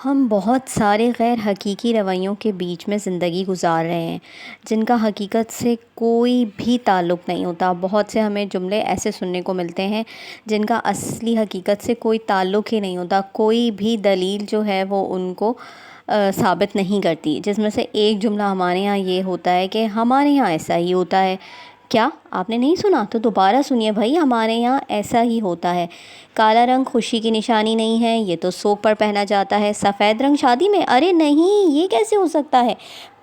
ہم بہت سارے غیر حقیقی رویوں کے بیچ میں زندگی گزار رہے ہیں جن کا حقیقت سے کوئی بھی تعلق نہیں ہوتا۔ بہت سے ہمیں جملے ایسے سننے کو ملتے ہیں جن کا اصلی حقیقت سے کوئی تعلق ہی نہیں ہوتا، کوئی بھی دلیل جو ہے وہ ان کو ثابت نہیں کرتی۔ جس میں سے ایک جملہ ہمارے یہاں یہ ہوتا ہے کہ ہمارے یہاں ایسا ہی ہوتا ہے۔ کیا آپ نے نہیں سنا؟ تو دوبارہ سنیے بھائی، ہمارے یہاں ایسا ہی ہوتا ہے۔ کالا رنگ خوشی کی نشانی نہیں ہے، یہ تو سوگ پر پہنا جاتا ہے۔ سفید رنگ شادی میں، ارے نہیں، یہ کیسے ہو سکتا ہے؟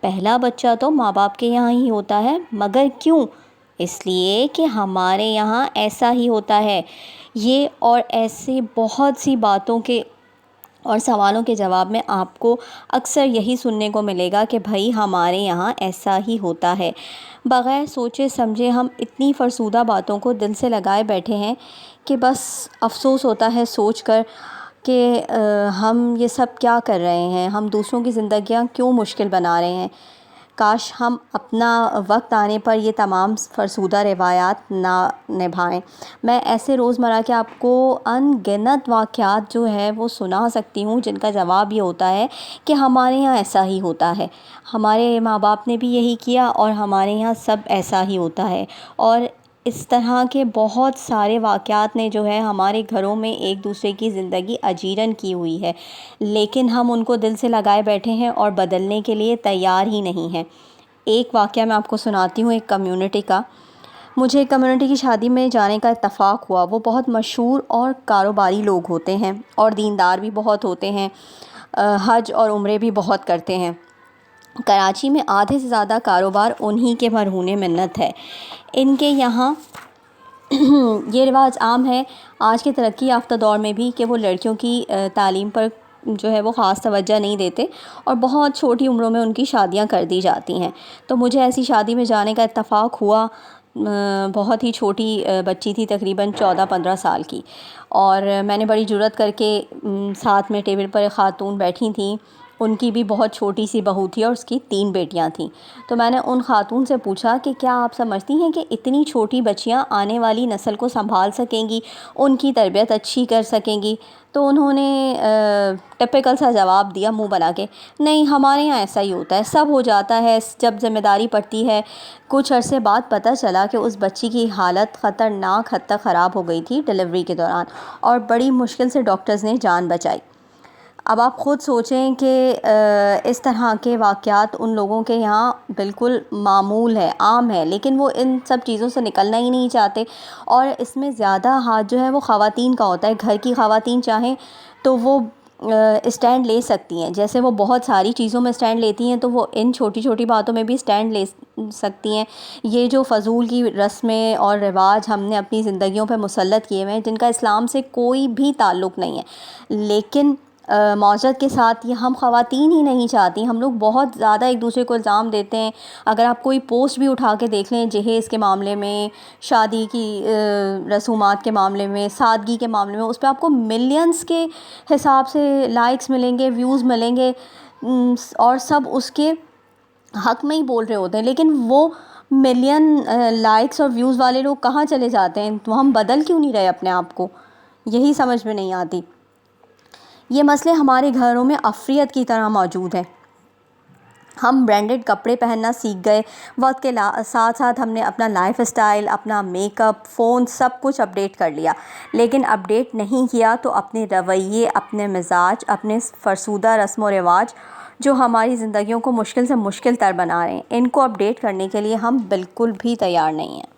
پہلا بچہ تو ماں باپ کے یہاں ہی ہوتا ہے، مگر کیوں؟ اس لیے کہ ہمارے یہاں ایسا ہی ہوتا ہے۔ یہ اور ایسے بہت سی باتوں کے اور سوالوں کے جواب میں آپ کو اکثر یہی سننے کو ملے گا کہ بھائی ہمارے یہاں ایسا ہی ہوتا ہے۔ بغیر سوچے سمجھے ہم اتنی فرسودہ باتوں کو دل سے لگائے بیٹھے ہیں کہ بس افسوس ہوتا ہے سوچ کر کہ ہم یہ سب کیا کر رہے ہیں، ہم دوسروں کی زندگیاں کیوں مشکل بنا رہے ہیں۔ کاش ہم اپنا وقت آنے پر یہ تمام فرسودہ روایات نہ نبھائیں۔ میں ایسے روزمرہ کے آپ کو ان گنت واقعات جو ہے وہ سنا سکتی ہوں جن کا جواب یہ ہوتا ہے کہ ہمارے یہاں ایسا ہی ہوتا ہے، ہمارے ماں باپ نے بھی یہی کیا اور ہمارے یہاں سب ایسا ہی ہوتا ہے۔ اور اس طرح کے بہت سارے واقعات نے جو ہے ہمارے گھروں میں ایک دوسرے کی زندگی اجیرن کی ہوئی ہے، لیکن ہم ان کو دل سے لگائے بیٹھے ہیں اور بدلنے کے لیے تیار ہی نہیں ہیں۔ ایک واقعہ میں آپ کو سناتی ہوں ایک کمیونٹی کا۔ مجھے ایک کمیونٹی کی شادی میں جانے کا اتفاق ہوا۔ وہ بہت مشہور اور کاروباری لوگ ہوتے ہیں اور دیندار بھی بہت ہوتے ہیں، حج اور عمرے بھی بہت کرتے ہیں۔ کراچی میں آدھے سے زیادہ کاروبار انہی کے مرہون منت ہے۔ ان کے یہاں یہ رواج عام ہے آج کے ترقی یافتہ دور میں بھی کہ وہ لڑکیوں کی تعلیم پر جو ہے وہ خاص توجہ نہیں دیتے اور بہت چھوٹی عمروں میں ان کی شادیاں کر دی جاتی ہیں۔ تو مجھے ایسی شادی میں جانے کا اتفاق ہوا۔ بہت ہی چھوٹی بچی تھی، تقریباً 14-15 سال کی، اور میں نے بڑی جرأت کر کے ساتھ میں ٹیبل پر خاتون بیٹھی تھیں، ان کی بھی بہت چھوٹی سی بہو تھی اور اس کی 3 بیٹیاں تھیں۔ تو میں نے ان خاتون سے پوچھا کہ کیا آپ سمجھتی ہیں کہ اتنی چھوٹی بچیاں آنے والی نسل کو سنبھال سکیں گی، ان کی تربیت اچھی کر سکیں گی؟ تو انہوں نے ٹپیکل سا جواب دیا منہ بنا کے، نہیں ہمارے یہاں ایسا ہی ہوتا ہے، سب ہو جاتا ہے جب ذمہ داری پڑتی ہے۔ کچھ عرصے بعد پتہ چلا کہ اس بچی کی حالت خطرناک حد تک خراب ہو گئی تھی ڈیلیوری کے دوران، اور بڑی مشکل سے ڈاکٹرز نے جان بچائی۔ اب آپ خود سوچیں کہ اس طرح کے واقعات ان لوگوں کے یہاں بالکل معمول ہے، عام ہے، لیکن وہ ان سب چیزوں سے نکلنا ہی نہیں چاہتے، اور اس میں زیادہ ہاتھ جو ہے وہ خواتین کا ہوتا ہے۔ گھر کی خواتین چاہیں تو وہ اسٹینڈ لے سکتی ہیں، جیسے وہ بہت ساری چیزوں میں اسٹینڈ لیتی ہیں تو وہ ان چھوٹی چھوٹی باتوں میں بھی اسٹینڈ لے سکتی ہیں۔ یہ جو فضول کی رسمیں اور رواج ہم نے اپنی زندگیوں پہ مسلط کیے ہوئے ہیں جن کا اسلام سے کوئی بھی تعلق نہیں ہے، لیکن معذرت کے ساتھ یہ ہم خواتین ہی نہیں چاہتی۔ ہم لوگ بہت زیادہ ایک دوسرے کو الزام دیتے ہیں۔ اگر آپ کوئی پوسٹ بھی اٹھا کے دیکھ لیں جہیز کے معاملے میں، شادی کی رسومات کے معاملے میں، سادگی کے معاملے میں، اس پہ آپ کو ملینز کے حساب سے لائکس ملیں گے، ویوز ملیں گے، اور سب اس کے حق میں ہی بول رہے ہوتے ہیں، لیکن وہ ملین لائکس اور ویوز والے لوگ کہاں چلے جاتے ہیں؟ تو ہم بدل کیوں نہیں رہے اپنے آپ کو؟ یہی سمجھ میں نہیں آتی۔ یہ مسئلے ہمارے گھروں میں افریت کی طرح موجود ہیں۔ ہم برانڈڈ کپڑے پہننا سیکھ گئے، وقت کے ساتھ ساتھ ہم نے اپنا لائف اسٹائل، اپنا میک اپ، فون، سب کچھ اپڈیٹ کر لیا، لیکن اپڈیٹ نہیں کیا تو اپنے رویے، اپنے مزاج، اپنے فرسودہ رسم و رواج جو ہماری زندگیوں کو مشکل سے مشکل تر بنا رہے ہیں، ان کو اپڈیٹ کرنے کے لیے ہم بالکل بھی تیار نہیں ہیں۔